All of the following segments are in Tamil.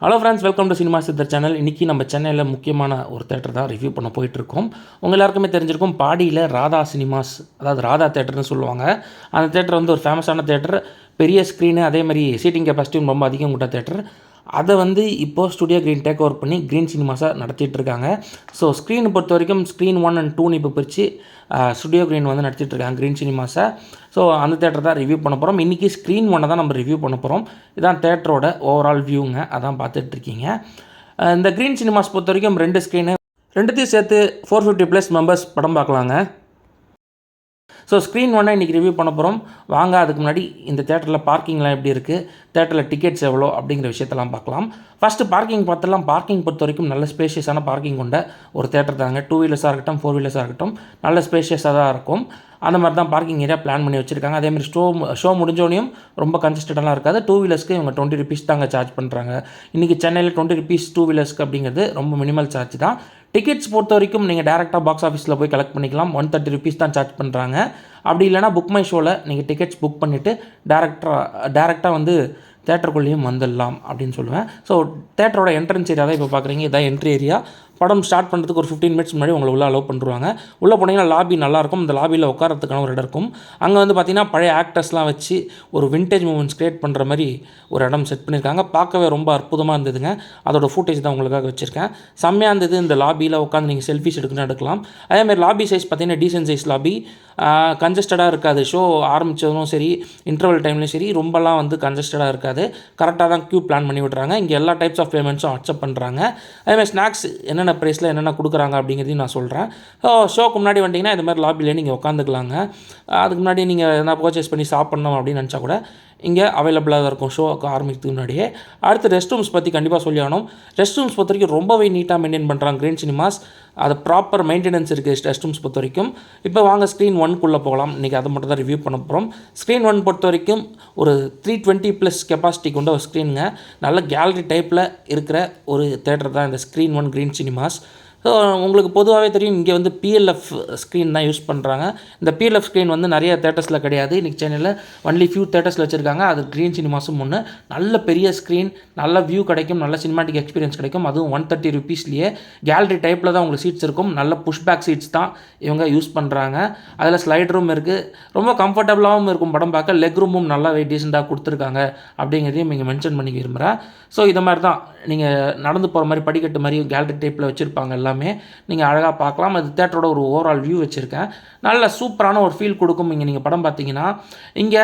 Hello friends, welcome to cinema சித்தர் சேனல். இன்றைக்கி நம்ம சென்னையில் முக்கியமான ஒரு தேட்டர் தான் ரிவ்யூ பண்ண போயிட்டுருக்கோம். உங்கள் எல்லாருக்குமே தெரிஞ்சிருக்கும், பாடியில் ராதா சினிமாஸ், அதாவது ராதா தேட்டர்னு சொல்லுவாங்க. அந்த தேட்டர் வந்து ஒரு ஃபேமஸான தேட்டர், பெரிய ஸ்க்ரீனு, அதே மாதிரி சீட்டிங் கெப்பாசிட்டியும் ரொம்ப அதிகம் கொண்ட தேட்டர். அதை வந்து இப்போது ஸ்டுடியோ க்ரீன் டேக் ஓவர் பண்ணி க்ரீன் சினிமாஸாக நடத்திட்டுருக்காங்க. ஸோ ஸ்க்ரீனை பொறுத்த வரைக்கும் ஸ்க்ரீன் 1 and 2 இப்போ பிரித்து ஸ்டுடியோ க்ரீன் வந்து நடத்திட்டுருக்காங்க க்ரீன் சினிமாஸை. ஸோ அந்த தேட்டர் தான் ரிவ்யூ பண்ண போகிறோம். இன்றைக்கி ஸ்க்ரீன் 1 தான் நம்ம ரிவ்யூ பண்ண போகிறோம். இதான் தேட்டரோட ஓவரால் வியூங்க, அதான் பார்த்துட்ருக்கீங்க. இந்த க்ரீன் சினிமாஸ் பொறுத்த வரைக்கும் 2 ஸ்க்ரீனு, ரெண்டுத்தையும் சேர்த்து 450+ மெம்பர்ஸ் படம் பார்க்கலாங்க. ஸோ ஸ்க்ரீன் 1 இன்றைக்கி ரிவ்யூ பண்ண போகிறோம். வாங்க, அதுக்கு முன்னாடி இந்த தேட்டரில் பார்க்கிங்லாம் எப்படி இருக்குது, தேட்டரில் டிக்கெட்ஸ் எவ்வளோ அப்படிங்கிற விஷயத்தெல்லாம் பார்க்கலாம். ஃபஸ்ட்டு பார்க்கிங் பார்த்துலாம். பார்க்கிங் பொறுத்த வரைக்கும் நல்ல ஸ்பேஷியஸான பார்க்கிங் கொண்ட ஒரு தேட்டர் தாங்க. 2 வீலர்ஸாக இருக்கட்டும், 4 வீலர்ஸாக இருக்கட்டும், நல்ல ஸ்பேஷியஸாக தான் இருக்கும். அந்த மாதிரி தான் பார்க்கிங் ஏரியா பிளான் பண்ணி வச்சுருக்காங்க. அதேமாதிரி ஷோ முடிஞ்சோனையும் ரொம்ப கன்ஜஸ்டடாலாம் இருக்காது. 2 வீலர்ஸ்க்கு இவங்க 20 rupees தாங்க சார்ஜ் பண்ணுறாங்க. இன்றைக்கி சென்னையில் 20 rupees 2 வீலர்ஸ்க்கு அப்படிங்கிறது ரொம்ப மினிமல் சார்ஜ் தான். டிக்கெட்ஸ் பொறுத்த வரைக்கும் நீங்கள் டேரெக்டாக பாக்ஸ் ஆஃபீஸில் போய் கலெக்ட் பண்ணிக்கலாம். 130 rupees தான் சார்ஜ் பண்ணுறாங்க. அப்படி இல்லைனா புக் மை ஷோவில் நீங்கள் டிக்கெட்ஸ் புக் பண்ணிவிட்டு டேரெக்டாக வந்து தேட்டருக்குள்ளேயும் வந்துடலாம் அப்படின்னு சொல்லுவேன். ஸோ தேட்டரோட என்ட்ரன்ஸ் ஏரியா தான் இப்போ பார்க்குறீங்க. இதான் என்ட்ரி ஏரியா. படம் ஸ்டார்ட் பண்ணுறதுக்கு ஒரு 15 minutes முன்னாடி உங்களை உள்ளே அலோவ் பண்ணுறாங்க. உள்ளே போனீங்கன்னா லாபி நல்லாயிருக்கும். இந்த லாபியில் உட்காரத்துக்கான ஒரு இடம் இருக்கும். அங்கே வந்து பார்த்திங்கன்னா பழைய ஆக்டர்ஸ்லாம் வச்சு ஒரு விண்டேஜ் மூமெண்ட்ஸ் க்ரியேட் பண்ணுற மாதிரி ஒரு இடம் செட் பண்ணியிருக்காங்க. பார்க்கவே ரொம்ப அற்புதமாக இருந்ததுங்க. அதோட ஃபுட்டேஜ் தான் உங்களுக்காக வச்சுருக்கேன். செம்மையாக இருந்தது. இந்த லாபியில் உட்காந்து நீங்கள் செல்ஃபிஸ் எடுக்கலாம். அதேமாதிரி லாபி சைஸ் பார்த்திங்கன்னா டீசென்ட் சைஸ் லாபி, கன்ஜஸ்டடாக இருக்காது. ஷோ ஆரம்பித்ததும் சரி, இன்டர்வல் டைம்லையும் சரி, ரொம்பலாம் வந்து கன்ஜஸ்டடாக இருக்காது. கரெக்டாக தான் க்யூ பிளான் பண்ணி விட்றாங்க. இங்கே எல்லா டைப்ஸ் ஆஃப் பேமெண்ட்ஸும் அக்செப்ட் பண்ணுறாங்க. அதேமாதிரி ஸ்நாக்ஸ் என்னென்ன ப்ரைஸில் என்னென்ன கொடுக்குறாங்க அப்படிங்கிறதையும் நான் சொல்கிறேன். ஷோக்கு முன்னாடி வந்தீங்கன்னா இது மாதிரி லாபியில் நீங்கள் உட்காந்துக்கலாங்க. அதுக்கு முன்னாடி நீங்கள் எதனா பர்ச்சேஸ் பண்ணி சாப்பிட்ணும் அப்படின்னு நினச்சா கூட இங்கே அவைலபிளாக தான் இருக்கும் ஷோக்கு ஆரம்பிக்கிறதுக்கு முன்னாடியே. அடுத்து ரெஸ்ட் ரூம்ஸ் பற்றி கண்டிப்பாக சொல்லி ஆகணும். ரெஸ்ட் ரூம்ஸ் பொறுத்த வரைக்கும் ரொம்பவே நீட்டாக மெயின்டைன் பண்ணுறாங்க க்ரீன் சினிமாஸ். அது ப்ராப்பர் மெயின்டெனன்ஸ் இருக்குது ரெஸ்ட் ரூம்ஸ் பொறுத்த வரைக்கும். இப்போ வாங்க ஸ்க்ரீன் 1 போகலாம். இன்றைக்கி அதை மட்டும் தான் ரிவ்யூ பண்ண போகிறோம். ஸ்க்ரீன் 1 பொறுத்த வரைக்கும் ஒரு 320+ கெப்பாசிட்டி கொண்ட ஒரு ஸ்க்ரீனுங்க. நல்ல கேலரி டைப்பில் இருக்கிற ஒரு தேட்டர் தான் இந்த ஸ்க்ரீன் 1 க்ரீன் சினிமாஸ். ஸோ உங்களுக்கு பொதுவாகவே தெரியும், இங்கே வந்து PLF ஸ்க்ரீன் தான் யூஸ் பண்ணுறாங்க. இந்த PLF ஸ்க்ரீன் வந்து நிறைய தேட்டர்ஸில் கிடையாது. இன்றைக்கி சென்னையில் ஒன்லி ஃபியூ தேட்டர்ஸில் வச்சுருக்காங்க. அது க்ரீன் சினிமாஸும் ஒன்று. நல்ல பெரிய ஸ்க்ரீன், நல்ல வியூ கிடைக்கும், நல்ல சினிமாட்டிக் எக்ஸ்பீரியன்ஸ் கிடைக்கும். அதுவும் 130 rupeesலேயே கேலரி டைப்பில் தான் உங்களுக்கு சீட்ஸ் இருக்கும். நல்ல புஷ்பேக் சீட்ஸ் தான் இவங்க யூஸ் பண்ணுறாங்க. அதில் ஸ்லைட் ரூம் இருக்குது. ரொம்ப கம்ஃபர்டபுளாகவும் இருக்கும் படம் பார்க்க. லெக் ரூமும் நல்லா டீசெண்டாக கொடுத்துருக்காங்க அப்படிங்கிறதையும் இங்கே மென்ஷன் பண்ணி விரும்புகிறேன். ஸோ இது மாதிரி தான் நீங்கள் நடந்து போகிற மாதிரி படிக்கட்டு மாதிரி கேலரி டைப்பில் வச்சுருப்பாங்க. எல்லாமே நீங்கள் அழகாக பார்க்கலாம். அது தேட்டரோட ஒரு ஓவரால் வியூ வச்சுருக்கேன். நல்ல சூப்பரான ஒரு ஃபீல் கொடுக்கும். இங்கே நீங்கள் படம் பார்த்தீங்கன்னா இங்கே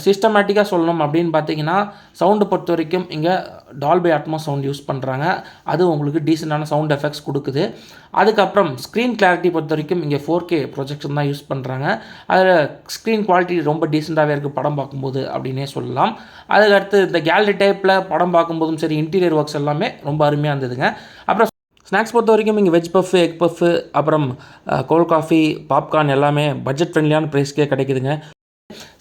சிஸ்டமேட்டிக்காக சொல்லணும் அப்படின்னு பார்த்தீங்கன்னா, சவுண்டு பொறுத்த வரைக்கும் இங்கே டால்பி அட்மாஸ் சவுண்ட் யூஸ் பண்ணுறாங்க. அது உங்களுக்கு டீசெண்டான சவுண்ட் எஃபெக்ட்ஸ் கொடுக்குது. அதுக்கப்புறம் ஸ்க்ரீன் கிளாரிட்டி பொறுத்த வரைக்கும் இங்கே 4K ப்ரொஜெக்ஷன் தான் யூஸ் பண்ணுறாங்க. அதில் ஸ்க்ரீன் குவாலிட்டி ரொம்ப டீசெண்டாகவே இருக்குது படம் பார்க்கும்போது அப்படின்னே சொல்லலாம். அதுக்கடுத்து இந்த கேலரி டைப்பில் படம் பார்க்கும்போதும் சரி, இன்டீரியர் ஒர்க்ஸ் எல்லாமே ரொம்ப அருமையாக இருந்ததுங்க. அப்புறம் ஸ்நாக்ஸ் பொறுத்த வரைக்கும் இங்கே வெஜ் பஃப்பு, எக் பஃப்பு, அப்புறம் கோல்ட் காஃபி, பாப்கார்ன் எல்லாமே பட்ஜெட் ஃப்ரெண்ட்லியான ப்ரைஸ்க்கே கிடைக்குதுங்க.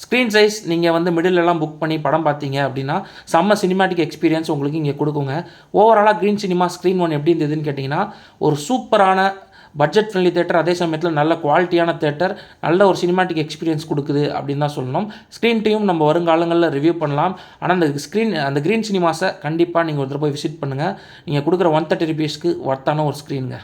ஸ்க்ரீன் சைஸ் நீங்கள் வந்து மிடிலெலாம் புக் பண்ணி படம் பார்த்தீங்க அப்படின்னா செம்ம சினிமாட்டிக் எக்ஸ்பீரியன்ஸ் உங்களுக்கு இங்கே கொடுக்குங்க. ஓவராலாக க்ரீன் சினிமா ஸ்க்ரீன் 1 எப்படி இருந்ததுன்னு கேட்டிங்கன்னா, ஒரு சூப்பரான பட்ஜெட் ஃப்ரெண்ட்லி தேட்டர், அதே சமயத்தில் நல்ல குவாலிட்டியான தேட்டர், நல்ல ஒரு சினிமாட்டிக் எக்ஸ்பீரியன்ஸ் கொடுக்குது அப்படின்னு தான் சொல்லணும். ஸ்க்ரீன் டீயும் நம்ம வருங்காலங்களில் ரிவ்யூ பண்ணலாம். ஆனால் அந்த க்ரீன் சினிமாஸை கண்டிப்பாக நீங்கள் ஒரு தடவை போய் விசிட் பண்ணுங்கள். நீங்கள் கொடுக்குற 130 rupeesக்கு ஒர்த்தான ஒரு ஸ்க்ரீனுங்க.